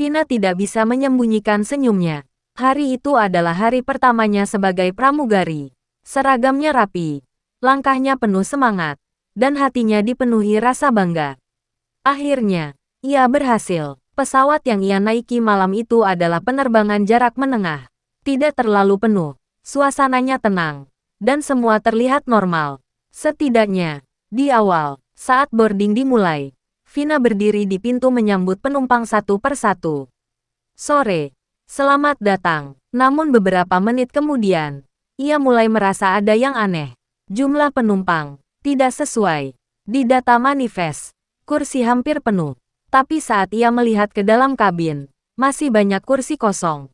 Vina tidak bisa menyembunyikan senyumnya. Hari itu adalah hari pertamanya sebagai pramugari. Seragamnya rapi, langkahnya penuh semangat, dan hatinya dipenuhi rasa bangga. Akhirnya, ia berhasil. Pesawat yang ia naiki malam itu adalah penerbangan jarak menengah. Tidak terlalu penuh, suasananya tenang, dan semua terlihat normal. Setidaknya, di awal, saat boarding dimulai, Vina berdiri di pintu menyambut penumpang satu persatu. Sore, selamat datang. Namun beberapa menit kemudian, ia mulai merasa ada yang aneh. Jumlah penumpang tidak sesuai. Di data manifest, kursi hampir penuh. Tapi saat ia melihat ke dalam kabin, masih banyak kursi kosong.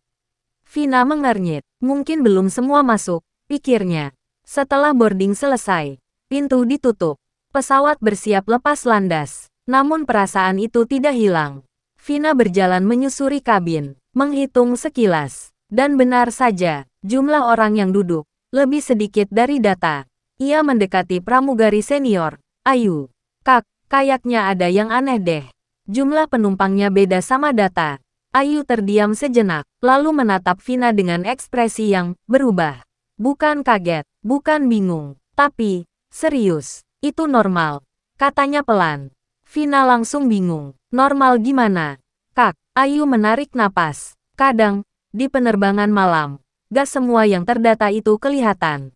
Vina mengernyit. Mungkin belum semua masuk, pikirnya. Setelah boarding selesai, pintu ditutup. Pesawat bersiap lepas landas. Namun perasaan itu tidak hilang. Vina berjalan menyusuri kabin, menghitung sekilas. Dan benar saja, jumlah orang yang duduk lebih sedikit dari data. Ia mendekati pramugari senior. Ayu, Kak, kayaknya ada yang aneh deh. Jumlah penumpangnya beda sama data. Ayu terdiam sejenak, lalu menatap Vina dengan ekspresi yang berubah. Bukan kaget, bukan bingung, tapi serius. Itu normal, katanya pelan. Vina langsung bingung. Normal gimana? Kak, Ayu menarik napas. Kadang, di penerbangan malam, gak semua yang terdata itu kelihatan.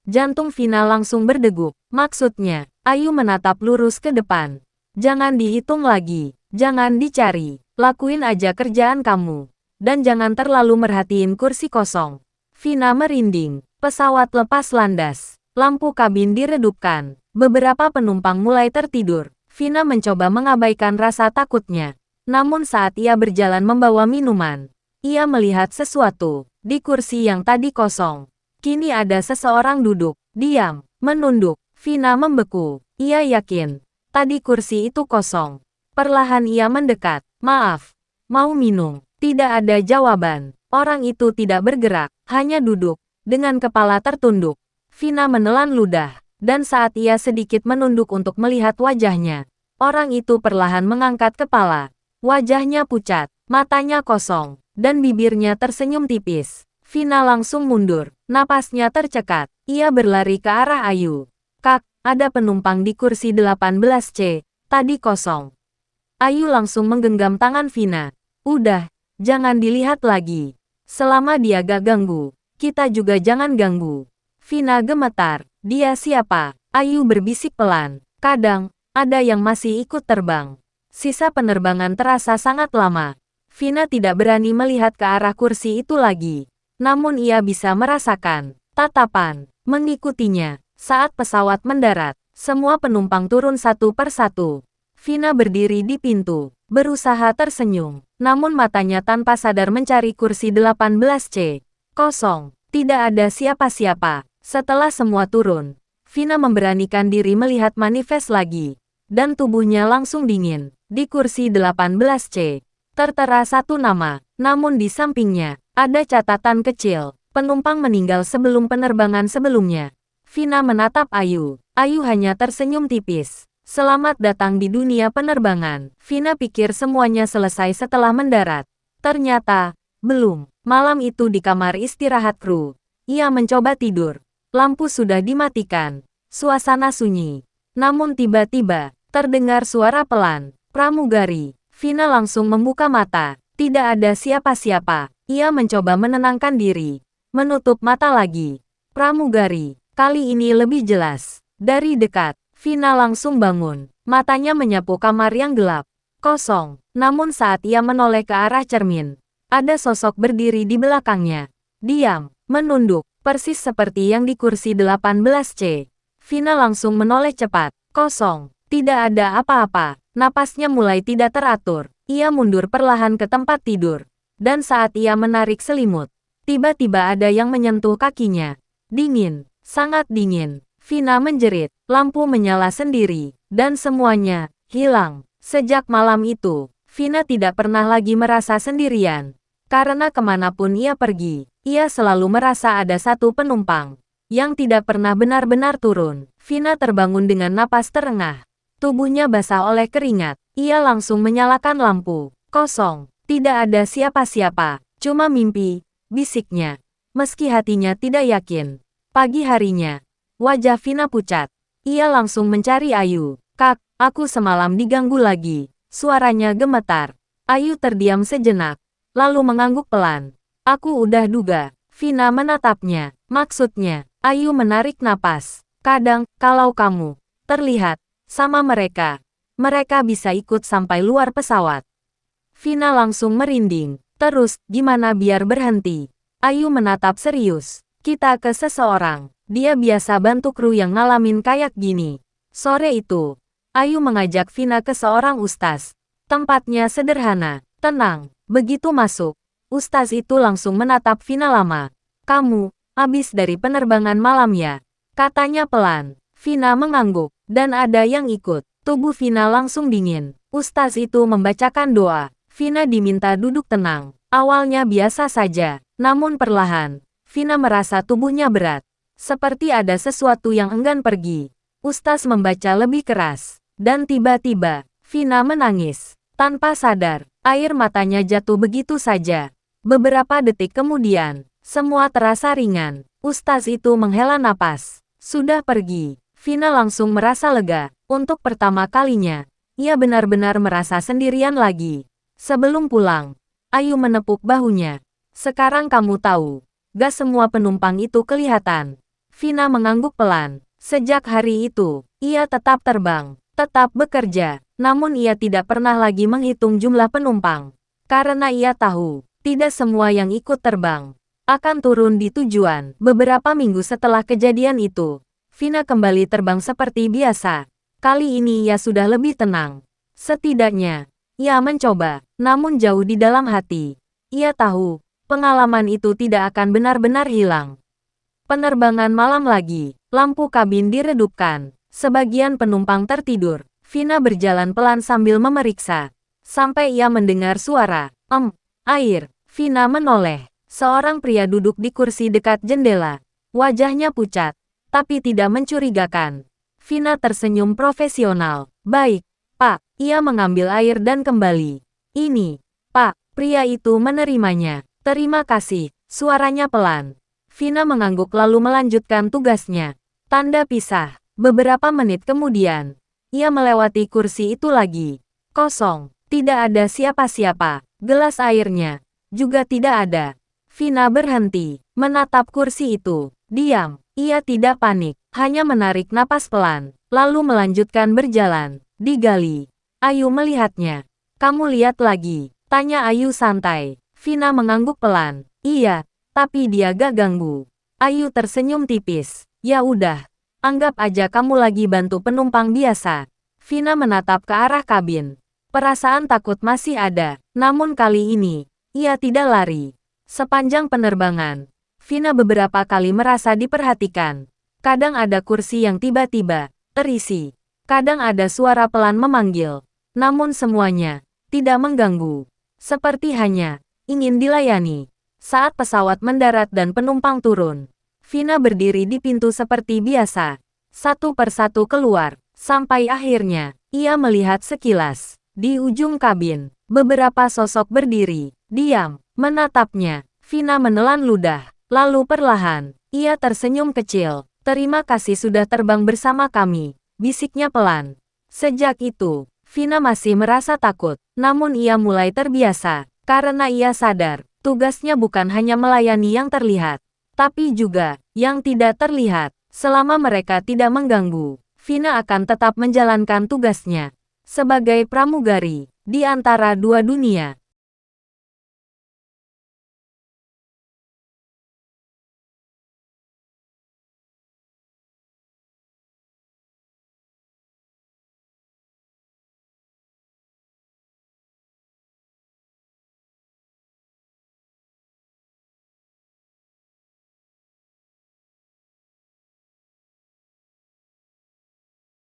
Jantung Vina langsung berdegup. Maksudnya, Ayu menatap lurus ke depan. Jangan dihitung lagi, jangan dicari, lakuin aja kerjaan kamu. Dan jangan terlalu merhatiin kursi kosong. Vina merinding, pesawat lepas landas, lampu kabin diredupkan, beberapa penumpang mulai tertidur. Vina mencoba mengabaikan rasa takutnya. Namun saat ia berjalan membawa minuman, ia melihat sesuatu. Di kursi yang tadi kosong, kini ada seseorang duduk, diam, menunduk. Vina membeku, ia yakin. Tadi kursi itu kosong. Perlahan ia mendekat. Maaf, mau minum. Tidak ada jawaban. Orang itu tidak bergerak, hanya duduk, dengan kepala tertunduk. Vina menelan ludah, dan saat ia sedikit menunduk untuk melihat wajahnya, orang itu perlahan mengangkat kepala. Wajahnya pucat, matanya kosong, dan bibirnya tersenyum tipis. Vina langsung mundur, napasnya tercekat. Ia berlari ke arah Ayu. Kak, ada penumpang di kursi 18C, tadi kosong. Ayu langsung menggenggam tangan Vina. Udah, jangan dilihat lagi. Selama dia gak ganggu, kita juga jangan ganggu. Vina gemetar. Dia siapa? Ayu berbisik pelan. Kadang, ada yang masih ikut terbang. Sisa penerbangan terasa sangat lama. Vina tidak berani melihat ke arah kursi itu lagi. Namun ia bisa merasakan tatapan mengikutinya. Saat pesawat mendarat, semua penumpang turun satu persatu. Vina berdiri di pintu, berusaha tersenyum, namun matanya tanpa sadar mencari kursi 18C. Kosong, tidak ada siapa-siapa. Setelah semua turun, Vina memberanikan diri melihat manifest lagi, dan tubuhnya langsung dingin. Di kursi 18C, tertera satu nama, namun di sampingnya, ada catatan kecil, penumpang meninggal sebelum penerbangan sebelumnya. Vina menatap Ayu. Ayu hanya tersenyum tipis. Selamat datang di dunia penerbangan. Vina pikir semuanya selesai setelah mendarat. Ternyata, belum. Malam itu di kamar istirahat kru, ia mencoba tidur. Lampu sudah dimatikan. Suasana sunyi. Namun tiba-tiba, terdengar suara pelan. Pramugari. Vina langsung membuka mata. Tidak ada siapa-siapa. Ia mencoba menenangkan diri. Menutup mata lagi. Pramugari. Kali ini lebih jelas. Dari dekat, Vina langsung bangun. Matanya menyapu kamar yang gelap. Kosong. Namun saat ia menoleh ke arah cermin, ada sosok berdiri di belakangnya. Diam, menunduk, persis seperti yang di kursi 18C. Vina langsung menoleh cepat. Kosong. Tidak ada apa-apa. Napasnya mulai tidak teratur. Ia mundur perlahan ke tempat tidur. Dan saat ia menarik selimut, tiba-tiba ada yang menyentuh kakinya. Dingin. Sangat dingin. Vina menjerit. Lampu menyala sendiri. Dan semuanya hilang. Sejak malam itu, Vina tidak pernah lagi merasa sendirian. Karena kemanapun ia pergi, ia selalu merasa ada satu penumpang yang tidak pernah benar-benar turun. Vina terbangun dengan napas terengah. Tubuhnya basah oleh keringat. Ia langsung menyalakan lampu. Kosong. Tidak ada siapa-siapa, cuma mimpi, bisiknya. Meski hatinya tidak yakin. Pagi harinya, wajah Vina pucat. Ia langsung mencari Ayu. Kak, aku semalam diganggu lagi. Suaranya gemetar. Ayu terdiam sejenak, lalu mengangguk pelan. Aku udah duga. Vina menatapnya. Maksudnya, Ayu menarik napas. Kadang, kalau kamu terlihat sama mereka, mereka bisa ikut sampai luar pesawat. Vina langsung merinding. Terus, gimana biar berhenti? Ayu menatap serius. Kita ke seseorang. Dia biasa bantu kru yang ngalamin kayak gini. Sore itu, Ayu mengajak Vina ke seorang ustaz. Tempatnya sederhana, tenang. Begitu masuk, ustaz itu langsung menatap Vina lama. Kamu, habis dari penerbangan malam ya? Katanya pelan. Vina mengangguk, dan ada yang ikut. Tubuh Vina langsung dingin. Ustaz itu membacakan doa. Vina diminta duduk tenang. Awalnya biasa saja, namun perlahan, Vina merasa tubuhnya berat. Seperti ada sesuatu yang enggan pergi. Ustaz membaca lebih keras. Dan tiba-tiba, Vina menangis. Tanpa sadar, air matanya jatuh begitu saja. Beberapa detik kemudian, semua terasa ringan. Ustaz itu menghela napas. Sudah pergi. Vina langsung merasa lega. Untuk pertama kalinya, ia benar-benar merasa sendirian lagi. Sebelum pulang, Ayu menepuk bahunya. Sekarang kamu tahu, gak semua penumpang itu kelihatan. Vina mengangguk pelan. Sejak hari itu, ia tetap terbang, tetap bekerja. Namun ia tidak pernah lagi menghitung jumlah penumpang. Karena ia tahu, tidak semua yang ikut terbang akan turun di tujuan. Beberapa minggu setelah kejadian itu, Vina kembali terbang seperti biasa. Kali ini ia sudah lebih tenang. Setidaknya, ia mencoba, namun jauh di dalam hati. Ia tahu, pengalaman itu tidak akan benar-benar hilang. Penerbangan malam lagi, lampu kabin diredupkan. Sebagian penumpang tertidur. Vina berjalan pelan sambil memeriksa. Sampai ia mendengar suara, air. Vina menoleh. Seorang pria duduk di kursi dekat jendela. Wajahnya pucat, tapi tidak mencurigakan. Vina tersenyum profesional. Baik, Pak. Ia mengambil air dan kembali. Ini, Pak. Pria itu menerimanya. Terima kasih. Suaranya pelan. Vina mengangguk lalu melanjutkan tugasnya. Tanda pisah. Beberapa menit kemudian, ia melewati kursi itu lagi. Kosong. Tidak ada siapa-siapa. Gelas airnya juga tidak ada. Vina berhenti, menatap kursi itu. Diam. Ia tidak panik, hanya menarik napas pelan, lalu melanjutkan berjalan. Digali. Ayu melihatnya. Kamu lihat lagi? Tanya Ayu santai. Vina mengangguk pelan. Iya, tapi dia gak ganggu. Ayu tersenyum tipis. Ya udah. Anggap aja kamu lagi bantu penumpang biasa. Vina menatap ke arah kabin. Perasaan takut masih ada, namun kali ini, ia tidak lari. Sepanjang penerbangan, Vina beberapa kali merasa diperhatikan. Kadang ada kursi yang tiba-tiba terisi. Kadang ada suara pelan memanggil. Namun semuanya tidak mengganggu. Seperti hanya ingin dilayani. Saat pesawat mendarat dan penumpang turun, Vina berdiri di pintu seperti biasa. Satu persatu keluar, sampai akhirnya, ia melihat sekilas. Di ujung kabin, beberapa sosok berdiri, diam, menatapnya. Vina menelan ludah, lalu perlahan, ia tersenyum kecil. Terima kasih sudah terbang bersama kami, bisiknya pelan. Sejak itu, Vina masih merasa takut, namun ia mulai terbiasa, karena ia sadar, tugasnya bukan hanya melayani yang terlihat, tapi juga yang tidak terlihat. Selama mereka tidak mengganggu, Vina akan tetap menjalankan tugasnya sebagai pramugari di antara dua dunia.